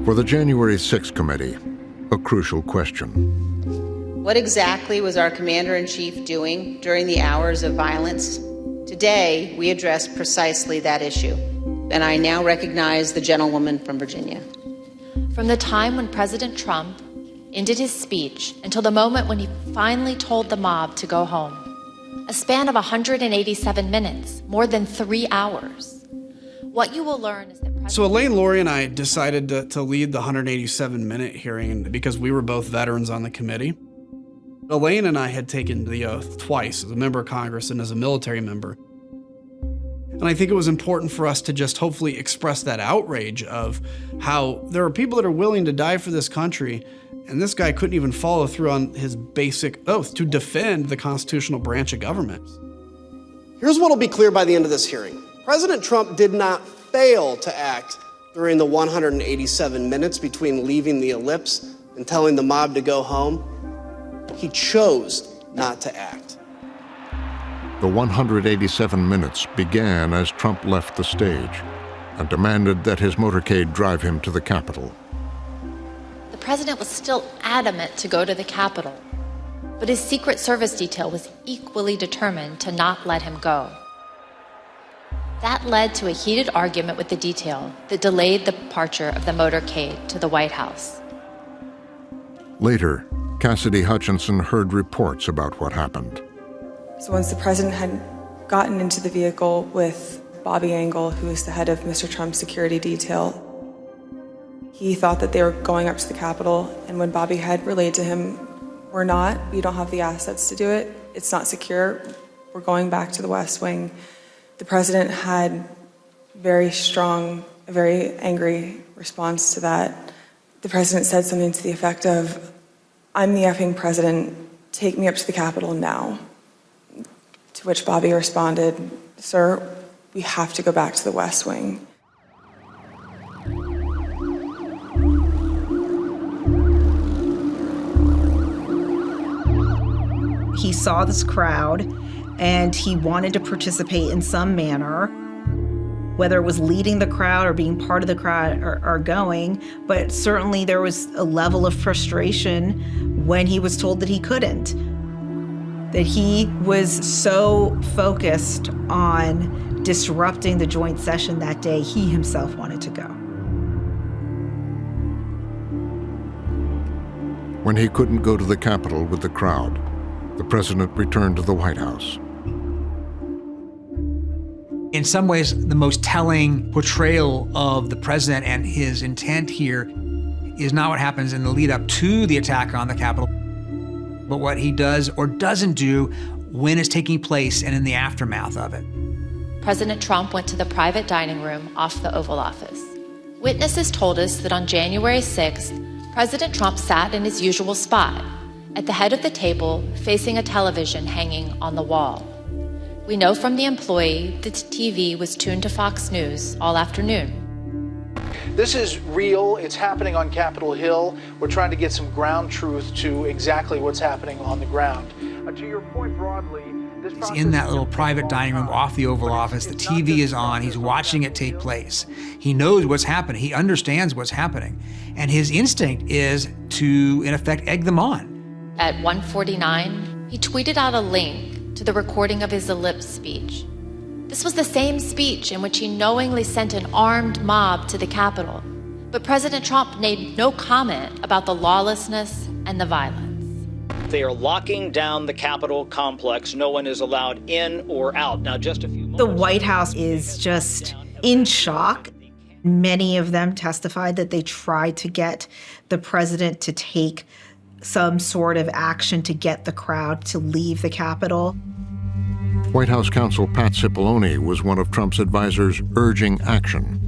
For the January 6th committee, a crucial question. What exactly was our commander-in-chief doing during the hours of violence? Today, we address precisely that issue. And I now recognize the gentlewoman from Virginia. From the time when President Trump ended his speech until the moment when he finally told the mob to go home, a span of 187 minutes, more than 3 hours. What you will learn is that So Elaine, Lori, and I decided to lead the 187-minute hearing because we were both veterans on the committee. Elaine and I had taken the oath twice as a member of Congress and as a military member. And I think it was important for us to just hopefully express that outrage of how there are people that are willing to die for this country, and this guy couldn't even follow through on his basic oath to defend the constitutional branch of government. Here's what will be clear by the end of this hearing. President Trump did not fail to act during the 187 minutes between leaving the ellipse and telling the mob to go home. He chose not to act. The 187 minutes began as Trump left the stage and demanded that his motorcade drive him to the Capitol. the president was still adamant to go to the Capitol, but his Secret Service detail was equally determined to not let him go. That led to a heated argument with the detail that delayed the departure of the motorcade to the White House. Later, Cassidy Hutchinson heard reports about what happened. So once the president had gotten into the vehicle with Bobby Engel, who is the head of Mr. Trump's security detail, he thought that they were going up to the Capitol, and when Bobby had relayed to him, "We're not, we don't have the assets to do it, it's not secure, we're going back to the West Wing," the president had very strong, a very angry response to that. The president said something to the effect of, "I'm the effing president, take me up to the Capitol now." To which Bobby responded, "Sir, we have to go back to the West Wing." He saw this crowd and he wanted to participate in some manner, whether it was leading the crowd or being part of the crowd or going, but certainly there was a level of frustration when he was told that he couldn't, that he was so focused on disrupting the joint session that day, he himself wanted to go. When he couldn't go to the Capitol with the crowd, the president returned to the White House. In some ways, the most telling portrayal of the president and his intent here is not what happens in the lead up to the attack on the Capitol, but what he does or doesn't do when it's taking place and in the aftermath of it. President Trump went to the private dining room off the Oval Office. Witnesses told us that on January 6th, President Trump sat in his usual spot, at the head of the table, facing a television hanging on the wall. We know from the employee that the TV was tuned to Fox News all afternoon. This is real. It's happening on Capitol Hill. We're trying to get some ground truth to exactly what's happening on the ground. To your point broadly, he's in that little private dining room off the Oval Office. The TV is on. He's watching it take place. He knows what's happening. He understands what's happening. And his instinct is to, in effect, egg them on. At 1:49, he tweeted out a link to the recording of his ellipse speech. This was the same speech in which he knowingly sent an armed mob to the Capitol. But President Trump made no comment about the lawlessness and the violence. They are locking down the Capitol complex. No one is allowed in or out. Now, just a few moments. The White House is just in shock. Many of them testified that they tried to get the president to take some sort of action to get the crowd to leave the Capitol. White House counsel Pat Cipollone was one of Trump's advisors urging action.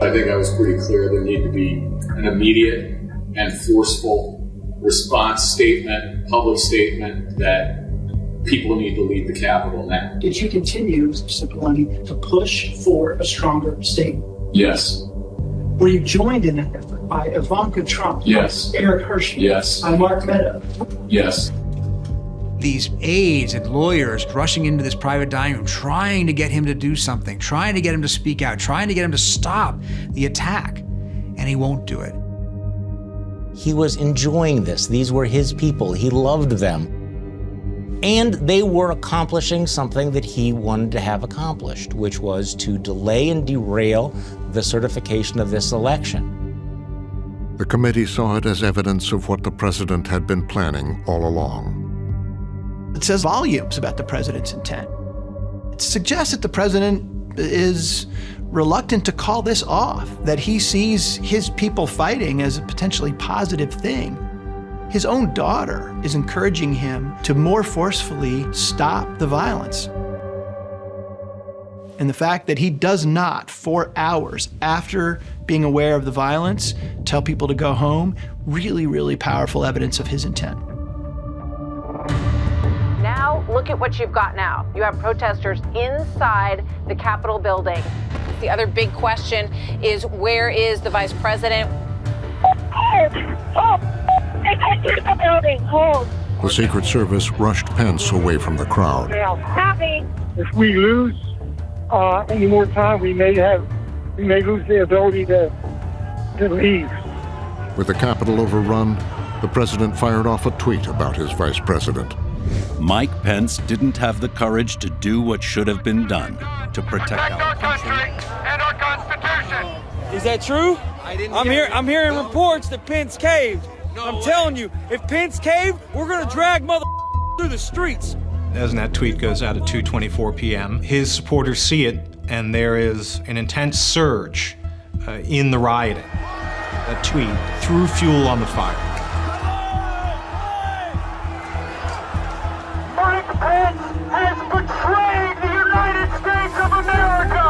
I think I was pretty clear there needed to be an immediate and forceful response statement, public statement, that people need to leave the Capitol now. Did you continue, Mr. Cipollone, to push for a stronger state? Yes. Were you joined in that effort by Ivanka Trump? Yes. By Eric Hershey? Yes. By Mark Meadows? Yes. These aides and lawyers rushing into this private dining room, trying to get him to do something, trying to get him to speak out, trying to get him to stop the attack, and he won't do it. He was enjoying this. These were his people. He loved them. And they were accomplishing something that he wanted to have accomplished, which was to delay and derail the certification of this election. The committee saw it as evidence of what the president had been planning all along. It says volumes about the president's intent. It suggests that the president is reluctant to call this off, that he sees his people fighting as a potentially positive thing. His own daughter is encouraging him to more forcefully stop the violence. And the fact that he does not, for hours after being aware of the violence, tell people to go home, really, really powerful evidence of his intent. Now, look at what you've got now. You have protesters inside the Capitol building. The other big question is, where is the vice president? The Secret Service rushed Pence away from the crowd. If we lose any more time, we may lose the ability to leave. With the Capitol overrun, the president fired off a tweet about his vice president. Mike Pence didn't have the courage to do what should have been done to protect our country and our Constitution. Is that true? I'm hearing reports that Pence caved. I'm telling you, if Pence caved, we're going to drag mother through the streets. As that tweet goes out at 2:24 p.m., his supporters see it, and there is an intense surge in the rioting. That tweet threw fuel on the fire. Mike Pence has betrayed the United States of America!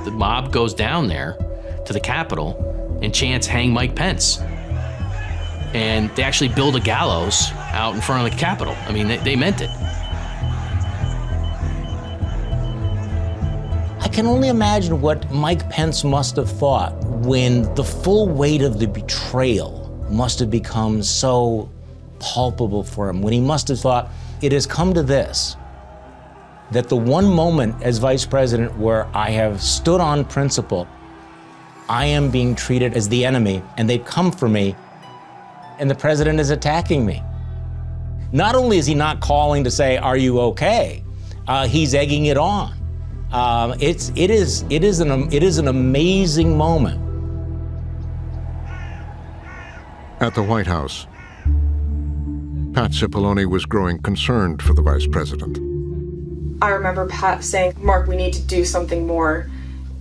The mob goes down there to the Capitol and chants, "Hang Mike Pence." And they actually build a gallows out in front of the Capitol. I mean, they meant it. I can only imagine what Mike Pence must have thought when the full weight of the betrayal must have become so palpable for him, when he must have thought, it has come to this, that the one moment as vice president where I have stood on principle, I am being treated as the enemy, and they've come for me, and the president is attacking me. Not only is he not calling to say, "Are you okay?" He's egging it on. It is an amazing moment. At the White House, Pat Cipollone was growing concerned for the vice president. I remember Pat saying, "Mark, we need to do something more.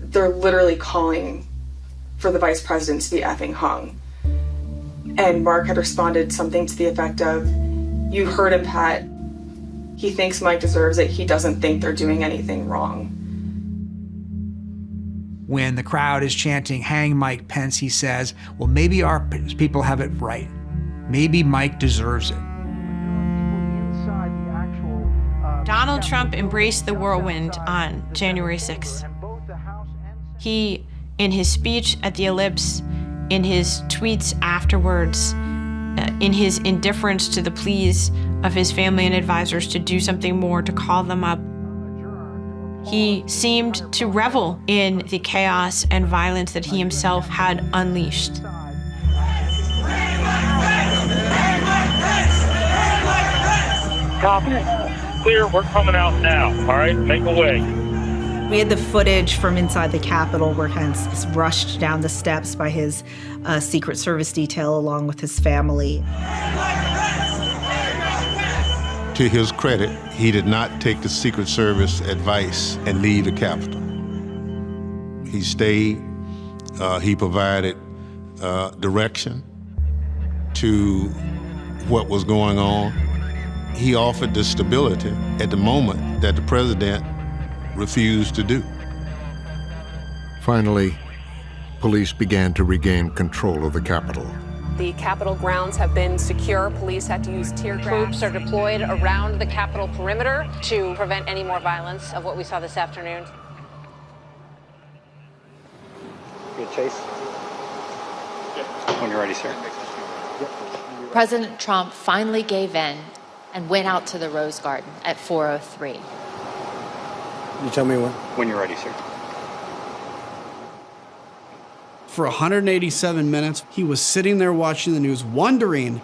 They're literally calling for the vice president to be effing hung." And Mark had responded something to the effect of, "You heard him, Pat. He thinks Mike deserves it. He doesn't think they're doing anything wrong." When the crowd is chanting, "Hang Mike Pence," he says, well, maybe our people have it right. Maybe Mike deserves it. Donald Trump embraced the whirlwind on January 6th. He, in his speech at the Ellipse, in his tweets afterwards, in his indifference to the pleas of his family and advisors to do something more, to call them up, he seemed to revel in the chaos and violence that he himself had unleashed. Copy. Clear, we're coming out now. All right, make a way. We had the footage from inside the Capitol where Pence is rushed down the steps by his Secret Service detail along with his family. To his credit, he did not take the Secret Service advice and leave the Capitol. He stayed, he provided direction, to what was going on. He offered the stability at the moment that the president refused to do. Finally, police began to regain control of the Capitol. The Capitol grounds have been secure. Police had to use tear gas. Troops are deployed around the Capitol perimeter to prevent any more violence of what we saw this afternoon. Good chase. When you're ready, sir. President Trump finally gave in and went out to the Rose Garden at 4:03. You tell me when. When you're ready, sir. For 187 minutes, he was sitting there watching the news, wondering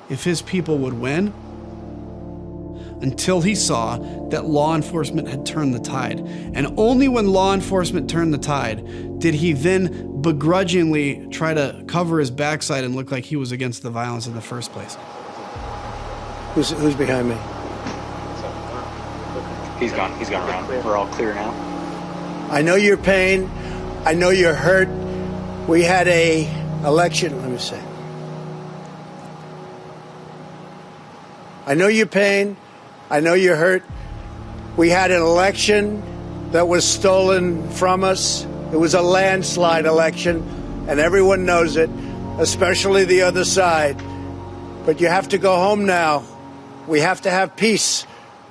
if his people would win, until he saw that law enforcement had turned the tide. And only when law enforcement turned the tide did he then begrudgingly try to cover his backside and look like he was against the violence in the first place. Who's behind me? He's gone around. We're all clear now. I know your pain. I know you're hurt. We had a election, let me say. I know your pain. I know you're hurt. We had an election that was stolen from us. It was a landslide election, and everyone knows it, especially the other side. But you have to go home now. We have to have peace.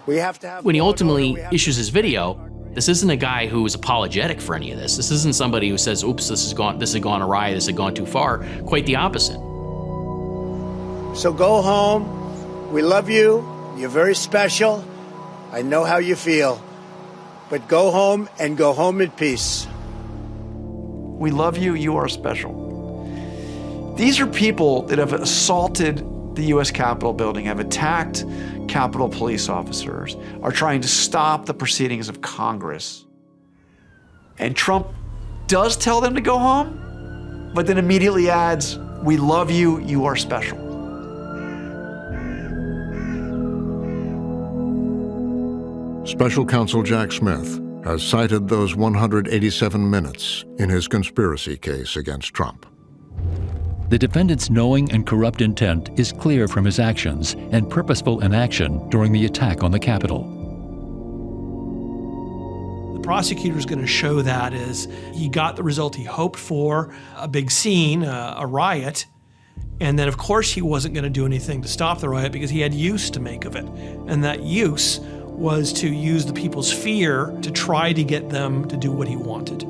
We have to have. When he ultimately issues his video, this isn't a guy who is apologetic for any of this. This isn't somebody who says, oops, this has gone awry, this has gone too far. Quite the opposite. So go home. We love you. You're very special. I know how you feel. But go home and go home in peace. We love you. You are special. These are people that have assaulted the U.S. Capitol building, have attacked Capitol police officers, are trying to stop the proceedings of Congress. And Trump does tell them to go home, but then immediately adds, we love you, you are special. Special Counsel Jack Smith has cited those 187 minutes in his conspiracy case against Trump. The defendant's knowing and corrupt intent is clear from his actions and purposeful inaction during the attack on the Capitol. The prosecutor's going to show that as he got the result he hoped for, a big scene, a riot, and then of course he wasn't going to do anything to stop the riot because he had use to make of it. And that use was to use the people's fear to try to get them to do what he wanted.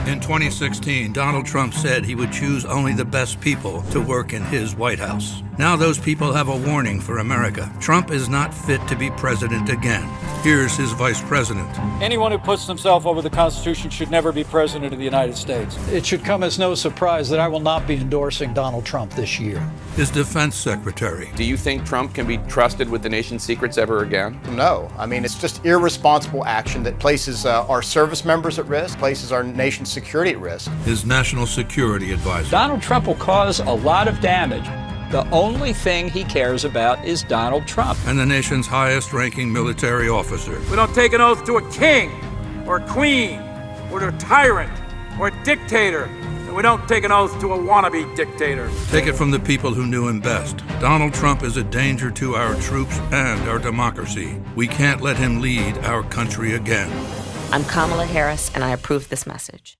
In 2016, Donald Trump said he would choose only the best people to work in his White House. Now those people have a warning for America. Trump is not fit to be president again. Here's his vice president. Anyone who puts himself over the Constitution should never be president of the United States. It should come as no surprise that I will not be endorsing Donald Trump this year. His defense secretary. Do you think Trump can be trusted with the nation's secrets ever again? No. I mean, it's just irresponsible action that places our service members at risk, places our nation's security at risk. His national security advisor. Donald Trump will cause a lot of damage. The only thing he cares about is Donald Trump. And the nation's highest-ranking military officer. We don't take an oath to a king or a queen or to a tyrant or a dictator. And we don't take an oath to a wannabe dictator. Take it from the people who knew him best. Donald Trump is a danger to our troops and our democracy. We can't let him lead our country again. I'm Kamala Harris, and I approve this message.